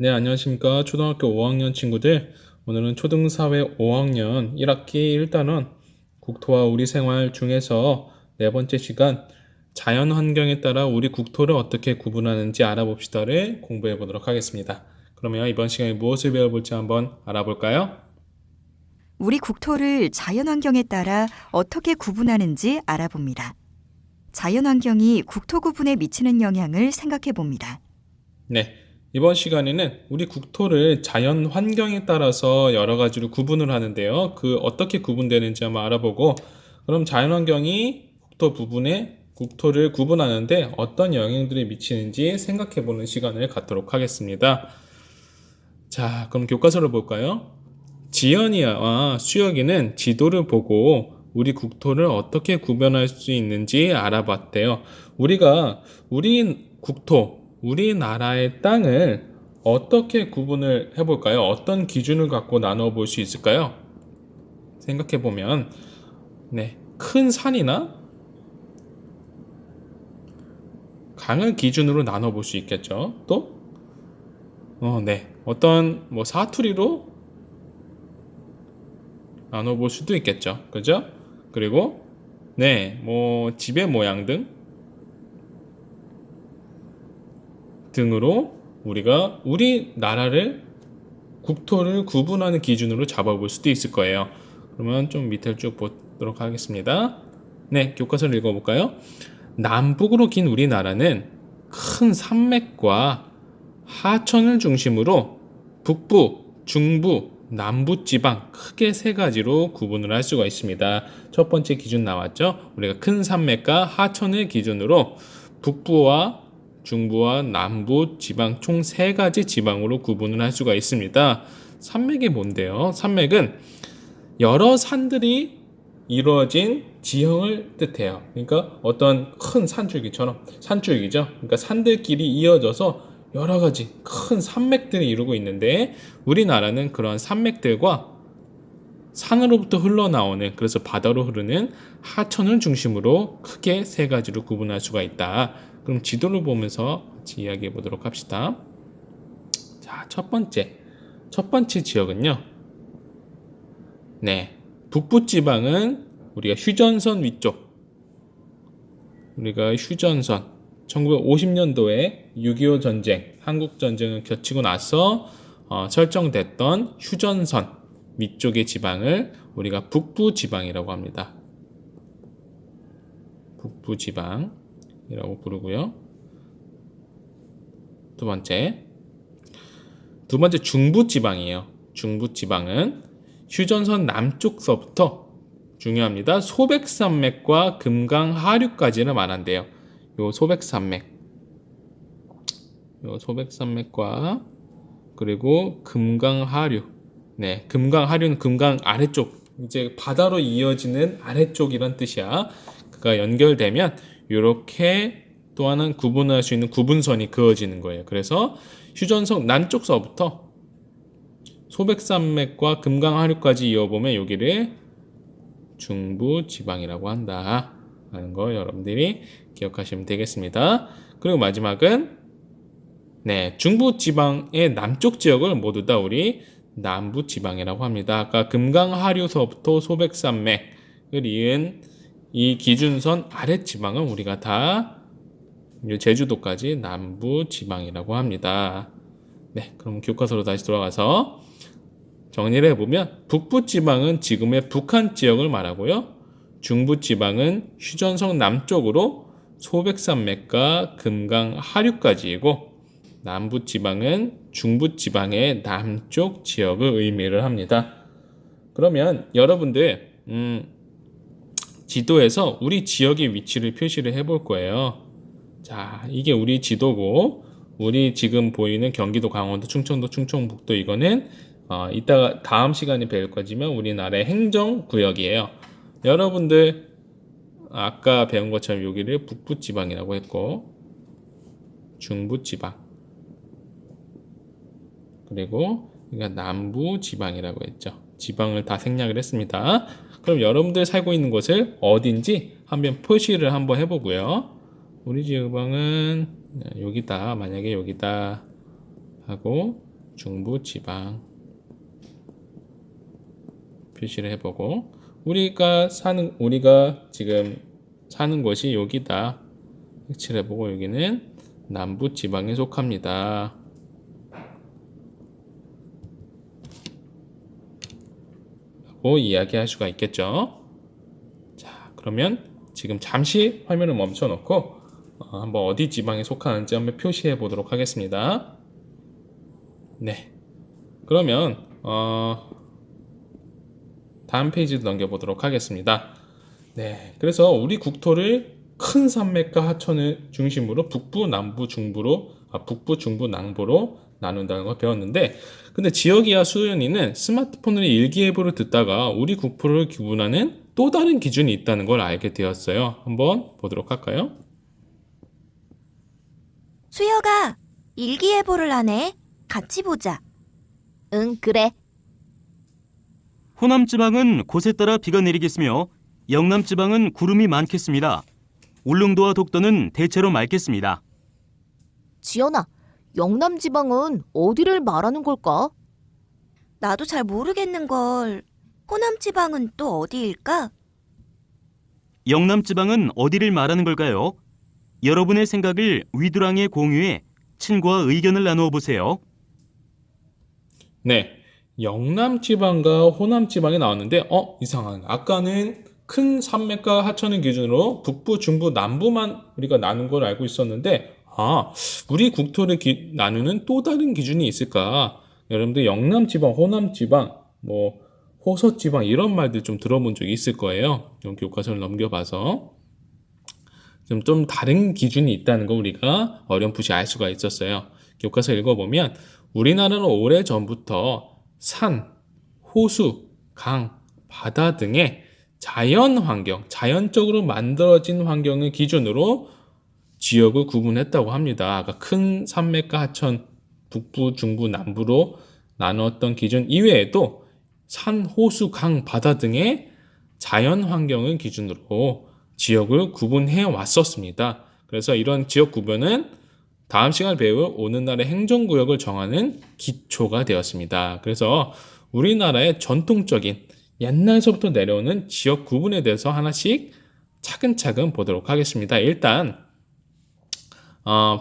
네, 안녕하십니까. 초등학교 5학년 친구들. 오늘은 초등사회 5학년 1학기 1단원 국토와 우리 생활 중에서 네 번째 시간 자연 환경에 따라 우리 국토를 어떻게 구분하는지 알아봅시다를 공부해 보도록 하겠습니다. 그러면 이번 시간에 무엇을 배워볼지 한번 알아볼까요? 우리 국토를 자연환경에 따라 어떻게 구분하는지 알아봅니다. 자연환경이 국토 구분에 미치는 영향을 생각해 봅니다. 네, 이번 시간에는 우리 국토를 자연 환경에 따라서 여러 가지로 구분을 하는데요. 그 어떻게 구분되는지 한번 알아보고, 그럼 자연 환경이 국토 부분에 국토를 구분하는데 어떤 영향들이 미치는지 생각해 보는 시간을 갖도록 하겠습니다. 자, 그럼 교과서를 볼까요? 지연이와 수혁이는 지도를 보고 우리 국토를 어떻게 구별할 수 있는지 알아봤대요. 우리 국토, 우리나라의 땅을 어떻게 구분을 해볼까요? 어떤 기준을 갖고 나눠 볼 수 있을까요? 생각해 보면, 네, 큰 산이나 강을 기준으로 나눠 볼 수 있겠죠. 또, 네, 어떤 뭐 사투리로 나눠볼 수도 있겠죠. 그죠? 그리고 네, 뭐 집의 모양 등으로 우리가 우리나라를 국토를 구분하는 기준으로 잡아볼 수도 있을 거예요. 그러면 좀 밑을 쭉 보도록 하겠습니다. 네, 교과서를 읽어볼까요? 남북으로 긴 우리나라는 큰 산맥과 하천을 중심으로 북부, 중부, 남부 지방 크게 세 가지로 구분을 할 수가 있습니다. 첫 번째 기준 나왔죠? 우리가 큰 산맥과 하천을 기준으로 북부와 중부와 남부 지방 총 세 가지 지방으로 구분을 할 수가 있습니다. 산맥이 뭔데요? 산맥은 여러 산들이 이루어진 지형을 뜻해요. 그러니까 어떤 큰 산줄기죠. 그러니까 산들끼리 이어져서 여러 가지 큰 산맥들이 이루고 있는데 우리나라는 그런 산맥들과 산으로부터 흘러나오는, 그래서 바다로 흐르는 하천을 중심으로 크게 세 가지로 구분할 수가 있다. 그럼 지도를 보면서 같이 이야기해 보도록 합시다. 자, 첫 번째 지역은요. 네, 북부 지방은 우리가 휴전선 위쪽, 우리가 휴전선 1950년도에 6.25 전쟁, 한국 전쟁을 겹치고 나서 설정됐던 휴전선 위쪽의 지방을 우리가 북부 지방이라고 합니다. 북부 지방이라고 부르고요. 두 번째 중부 지방이에요. 중부 지방은 휴전선 남쪽서부터 중요합니다. 소백산맥과 금강 하류까지를 말한대요. 요 소백산맥과 그리고 금강 하류. 네, 금강 하류는 금강 아래쪽, 이제 바다로 이어지는 아래쪽이란 뜻이야. 그가 연결되면 이렇게 또 하나는 구분할 수 있는 구분선이 그어지는 거예요. 그래서 휴전선 남쪽서부터 소백산맥과 금강 하류까지 이어보면 여기를 중부 지방이라고 한다 라는 거 여러분들이 기억하시면 되겠습니다. 그리고 마지막은 네, 중부 지방의 남쪽 지역을 모두 다 우리 남부 지방이라고 합니다. 아까 금강 하류서부터 소백산맥을 이은 이 기준선 아래 지방은 우리가 다 제주도까지 남부 지방이라고 합니다. 네, 그럼 교과서로 다시 돌아가서 정리를 해보면 북부 지방은 지금의 북한 지역을 말하고요. 중부 지방은 휴전선 남쪽으로 소백산맥과 금강 하류까지이고, 남부 지방은 중부 지방의 남쪽 지역을 의미를 합니다. 그러면 여러분들 지도에서 우리 지역의 위치를 표시를 해볼 거예요. 자, 이게 우리 지도고, 우리 지금 보이는 경기도, 강원도, 충청도, 충청북도, 이거는 이따가 다음 시간에 배울 거지만 우리나라의 행정구역이에요. 여러분들 아까 배운 것처럼 여기를 북부지방이라고 했고, 중부지방, 그리고 여기가 남부지방이라고 했죠. 지방을 다 생략을 했습니다. 그럼 여러분들 살고 있는 곳을 어딘지 한번 표시를 한번 해보고요. 우리 지방은 여기다, 만약에 여기다 하고, 중부 지방 표시를 해보고, 우리가 지금 사는 곳이 여기다 색칠을 해보고, 여기는 남부 지방에 속합니다. 라고 이야기할 수가 있겠죠. 자, 그러면 지금 잠시 화면을 멈춰 놓고 한번 어디 지방에 속하는지 한번 표시해 보도록 하겠습니다. 네. 그러면 다음 페이지로 넘겨보도록 하겠습니다. 네. 그래서 우리 국토를 큰 산맥과 하천을 중심으로 북부, 남부, 북부, 중부, 남부로 나눈다는 걸 배웠는데, 근데 지역이야 수연이는 스마트폰으로 일기예보를 듣다가 우리 국토를 구분하는 또 다른 기준이 있다는 걸 알게 되었어요. 한번 보도록 할까요? 수혁아, 일기예보를 하네. 같이 보자. 응, 그래. 호남 지방은 곳에 따라 비가 내리겠으며 영남 지방은 구름이 많겠습니다. 울릉도와 독도는 대체로 맑겠습니다. 지연아, 영남 지방은 어디를 말하는 걸까? 나도 잘 모르겠는걸. 호남 지방은 또 어디일까? 영남 지방은 어디를 말하는 걸까요? 여러분의 생각을 위두랑에 공유해 친구와 의견을 나누어 보세요. 네. 영남 지방과 호남 지방이 나왔는데, 이상한. 아까는 큰 산맥과 하천을 기준으로 북부, 중부, 남부만 우리가 나눈 걸 알고 있었는데, 우리 국토를 나누는 또 다른 기준이 있을까? 여러분들 영남 지방, 호남 지방, 호서 지방 이런 말들 좀 들어본 적이 있을 거예요. 이 교과서를 넘겨봐서 좀 다른 기준이 있다는 거 우리가 어렴풋이 알 수가 있었어요. 교과서 읽어보면 우리나라는 오래전부터 산, 호수, 강, 바다 등의 자연 환경, 자연적으로 만들어진 환경을 기준으로 지역을 구분했다고 합니다. 아까 큰 산맥과 하천, 북부, 중부, 남부로 나누었던 기준 이외에도 산, 호수, 강, 바다 등의 자연 환경을 기준으로 지역을 구분해 왔었습니다. 그래서 이런 지역 구분은 다음 시간에 배울 오늘날의 행정구역을 정하는 기초가 되었습니다. 그래서 우리나라의 전통적인 옛날서부터 내려오는 지역 구분에 대해서 하나씩 차근차근 보도록 하겠습니다. 일단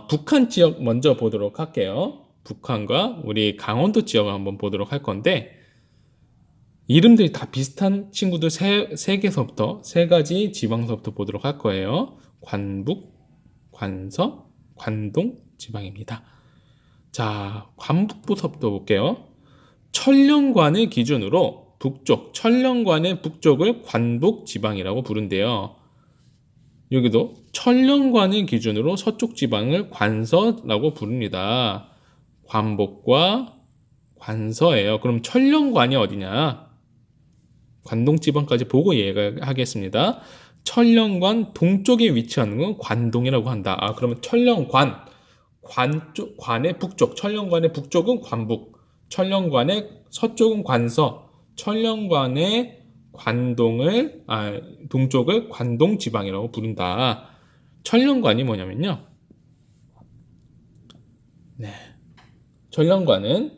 북한 지역 먼저 보도록 할게요. 북한과 우리 강원도 지역을 한번 보도록 할 건데, 이름들이 다 비슷한 친구들 세 가지 지방서부터 보도록 할 거예요. 관북, 관서, 관동 지방입니다. 자, 관북부터부터 볼게요. 천령관을 기준으로 천령관의 북쪽을 관북 지방이라고 부른대요. 여기도 천령관을 기준으로 서쪽 지방을 관서라고 부릅니다. 관복과 관서예요. 그럼 천령관이 어디냐? 관동지방까지 보고 이해하겠습니다. 천령관 동쪽에 위치하는 건 관동이라고 한다. 그러면 천령관, 관의 북쪽, 천령관의 북쪽은 관북, 천령관의 서쪽은 관서, 천령관의 동쪽을 관동지방이라고 부른다. 천령관이 뭐냐면요. 네. 천령관은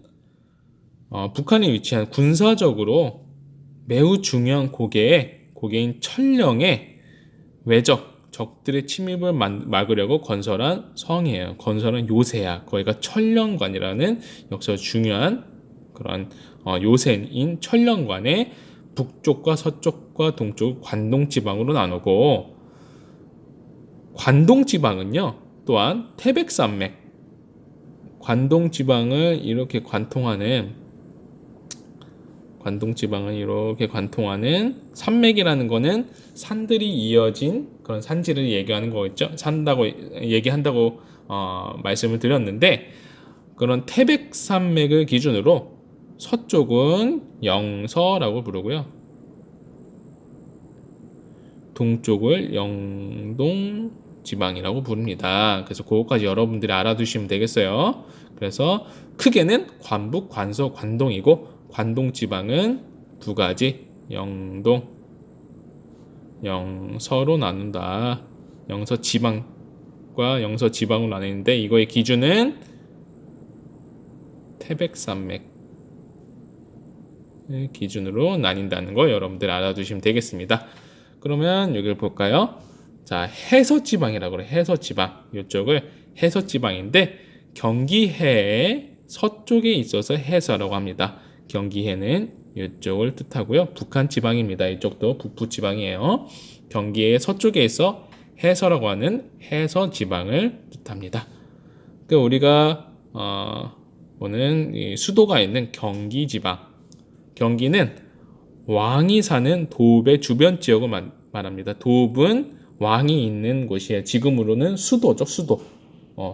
북한에 위치한 군사적으로 매우 중요한 고개인 천령의 적들의 침입을 막으려고 건설한 성이에요. 건설한 요새야. 거기가 천령관이라는 역사가 중요한 그런 요새인 천령관의 북쪽과 서쪽과 동쪽을 관동지방으로 나누고, 관동지방은요 또한 태백산맥, 관동지방을 이렇게 관통하는 산맥이라는 거는 산들이 이어진 그런 산지를 얘기하는 거겠죠. 얘기한다고 말씀을 드렸는데, 그런 태백산맥을 기준으로 서쪽은 영서라고 부르고요. 동쪽을 영동지방이라고 부릅니다. 그래서 그것까지 여러분들이 알아두시면 되겠어요. 그래서 크게는 관북, 관서, 관동이고, 관동지방은 두 가지, 영동, 영서로 나눈다. 영서지방과 영서지방으로 나뉘는데, 이거의 기준은 태백산맥 기준으로 나뉜다는 거 여러분들 알아두시면 되겠습니다. 그러면 여기를 볼까요? 자, 해서지방이라고 그래. 해서지방. 이쪽을 해서지방인데 경기해의 서쪽에 있어서 해서라고 합니다. 경기해는 이쪽을 뜻하고요. 북한 지방입니다. 이쪽도 북부 지방이에요. 경기의 서쪽에 있어 해서라고 하는 해서 지방을 뜻합니다. 그 우리가 보는 이 수도가 있는 경기 지방. 경기는 왕이 사는 도읍의 주변 지역을 말합니다. 도읍은 왕이 있는 곳이에요. 지금으로는 수도죠.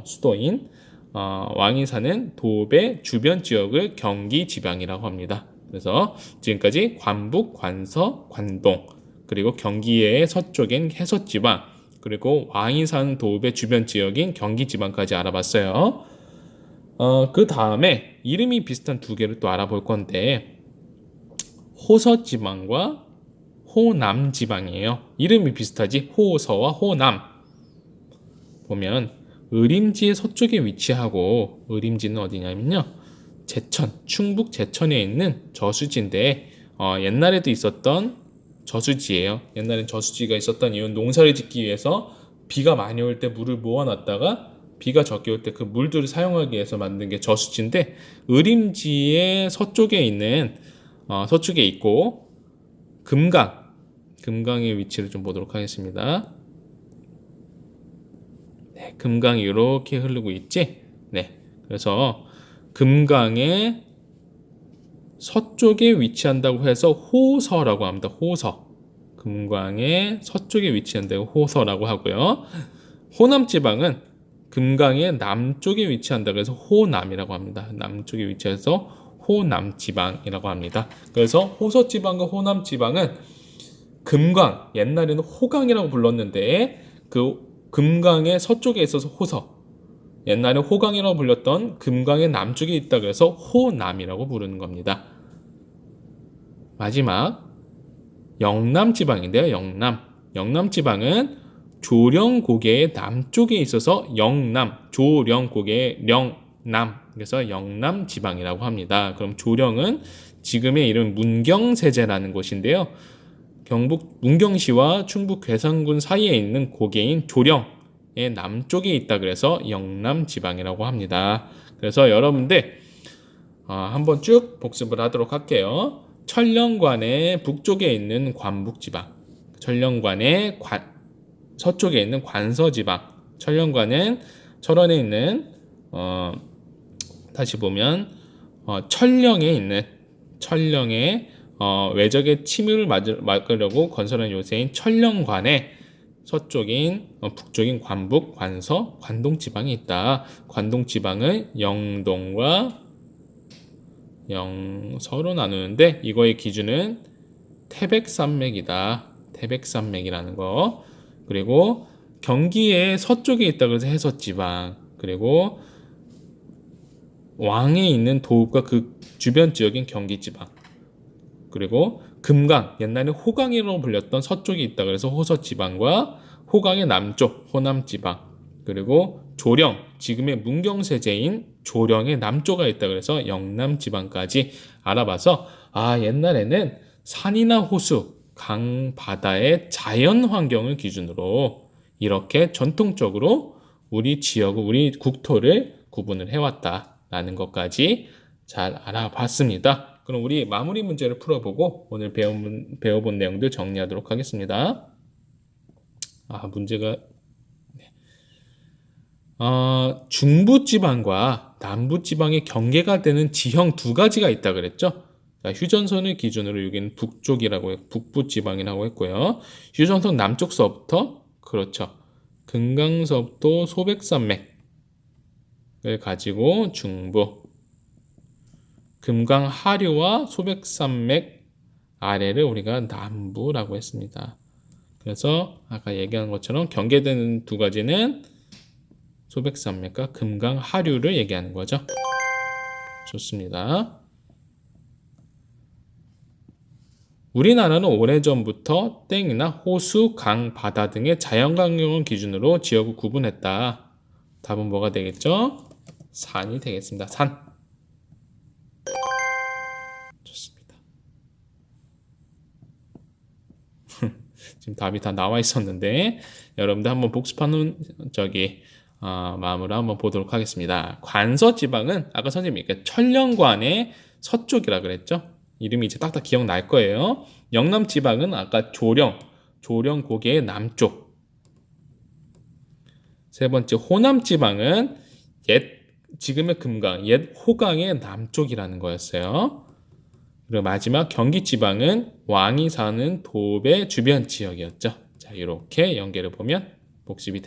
수도인 왕이 사는 도읍의 주변 지역을 경기 지방이라고 합니다. 그래서 지금까지 관북, 관서, 관동, 그리고 경기의 서쪽인 해서지방, 그리고 왕이 사는 도읍의 주변 지역인 경기지방까지 알아봤어요. 그 다음에 이름이 비슷한 두 개를 또 알아볼 건데 호서지방과 호남지방이에요. 이름이 비슷하지? 호서와 호남. 보면 의림지의 서쪽에 위치하고, 의림지는 어디냐면요, 제천, 충북 제천에 있는 저수지인데 옛날에도 있었던 저수지예요. 옛날엔 저수지가 있었던 이유는 농사를 짓기 위해서 비가 많이 올 때 물을 모아놨다가 비가 적게 올 때 그 물들을 사용하기 위해서 만든 게 저수지인데, 의림지의 서쪽에 있고 금강의 위치를 좀 보도록 하겠습니다. 네, 금강이 이렇게 흐르고 있지? 네, 그래서 금강의 서쪽에 위치한다고 해서 호서라고 합니다. 호서. 금강의 서쪽에 위치한다고 호서라고 하고요. 호남지방은 금강의 남쪽에 위치한다고 해서 호남이라고 합니다. 남쪽에 위치해서 호남지방이라고 합니다. 그래서 호서지방과 호남지방은 금강, 옛날에는 호강이라고 불렀는데 그 금강의 서쪽에 있어서 호서, 옛날에 호강이라고 불렸던 금강의 남쪽에 있다 그래서 호남이라고 부르는 겁니다. 마지막 영남지방인데요. 영남지방은 조령고개의 남쪽에 있어서 조령고개의 령남, 그래서 영남지방이라고 합니다. 그럼 조령은 지금의 이름 문경세제라는 곳인데요. 경북 문경시와 충북 괴산군 사이에 있는 고개인 조령의 남쪽에 있다 그래서 영남지방이라고 합니다. 그래서 여러분들 한번 쭉 복습을 하도록 할게요. 천령관의 북쪽에 있는 관북지방, 천령관의 서쪽에 있는 관서지방, 천령관은 철원에 있는 다시 보면 천령의 외적의 침입을 막으려고 건설한 요새인 천령관의 서쪽인 북쪽인 관북, 관서, 관동지방이 있다. 관동지방은 영동과 영서로 나누는데 이거의 기준은 태백산맥이다. 태백산맥이라는 거. 그리고 경기의 서쪽에 있다고 해서 해서지방, 그리고 왕에 있는 도읍과 그 주변 지역인 경기지방, 그리고 금강, 옛날에 호강이라고 불렸던 서쪽에 있다 그래서 호서지방과 호강의 남쪽 호남지방, 그리고 조령, 지금의 문경세제인 조령의 남쪽에 있다 그래서 영남지방까지 알아봐서 옛날에는 산이나 호수, 강, 바다의 자연 환경을 기준으로 이렇게 전통적으로 우리 지역을, 우리 국토를 구분을 해왔다라는 것까지 잘 알아봤습니다. 그럼 우리 마무리 문제를 풀어보고 오늘 배워본 내용들 정리하도록 하겠습니다. 문제가 중부지방과 남부지방의 경계가 되는 지형 두 가지가 있다 그랬죠. 자, 휴전선을 기준으로 여기는 북부지방이라고 했고요. 휴전선 남쪽서부터, 그렇죠, 금강서부터 소백산맥을 가지고 중부, 금강 하류와 소백산맥 아래를 우리가 남부라고 했습니다. 그래서 아까 얘기한 것처럼 경계되는 두 가지는 소백산맥과 금강 하류를 얘기하는 거죠. 좋습니다. 우리나라는 오래전부터 땡이나 호수, 강, 바다 등의 자연환경을 기준으로 지역을 구분했다. 답은 뭐가 되겠죠? 산이 되겠습니다. 산. 지금 답이 다 나와 있었는데 여러분들 한번 복습하는 마음으로 한번 보도록 하겠습니다. 관서지방은 아까 선생님이 천령관의 서쪽이라 그랬죠? 이름이 이제 딱딱 기억날 거예요. 영남지방은 아까 조령고개의 남쪽. 세 번째 호남지방은 지금의 금강, 옛 호강의 남쪽이라는 거였어요. 그리고 마지막 경기지방은 왕이 사는 도배 주변 지역이었죠. 자, 이렇게 연계를 보면 복습이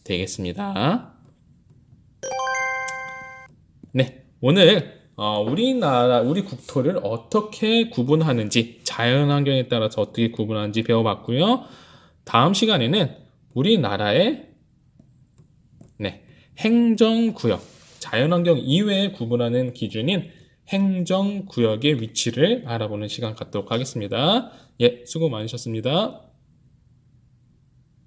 되겠습니다. 네, 오늘 우리 국토를 어떻게 구분하는지, 자연환경에 따라서 어떻게 구분하는지 배워봤고요. 다음 시간에는 우리나라의 행정구역, 자연환경 이외에 구분하는 기준인 행정구역의 위치를 알아보는 시간 갖도록 하겠습니다. 예, 수고 많으셨습니다.